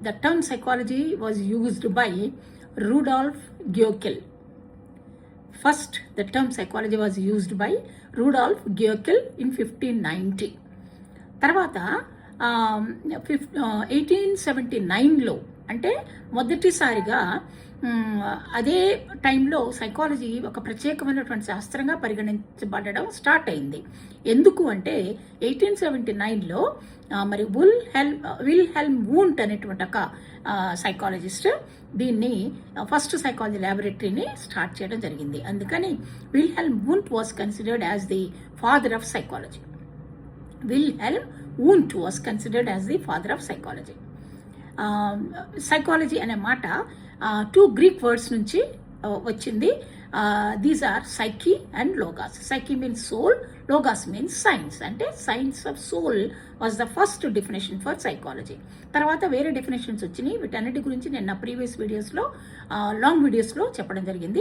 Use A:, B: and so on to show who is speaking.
A: The term psychology was used by Rudolf Geukel. First, the term psychology was used by Rudolf Geukel in 1590. తర్వాత 1879లో అంటే మొదటిసారిగా అదే టైంలో psychology ఒక ప్రత్యేకమైనటువంటి శాస్త్రంగా పరిగణించబడడం స్టార్ట్ అయింది. ఎందుకు అంటే 1879లో మరి విల్హెల్మ్ వూంట్ అనేటువంటి ఒక సైకాలజిస్ట్ దీన్ని ఫస్ట్ సైకాలజీ ల్యాబొరేటరీని స్టార్ట్ చేయడం జరిగింది. అందుకని Wilhelm Wundt was considered as the father of psychology. Wilhelm Wundt was considered as the father of psychology. Psychology అనే మాట 2 గ్రీక్ వర్డ్స్ నుంచి వచ్చింది. These are psyche and logos. Psyche means soul, logos means science. అంటే science of soul was the first definition for psychology. తర్వాత వేరే definitions వచ్చినాయి. వీటన్నిటి గురించి నేను నా ప్రీవియస్ వీడియోస్లో లాంగ్ వీడియోస్లో చెప్పడం జరిగింది.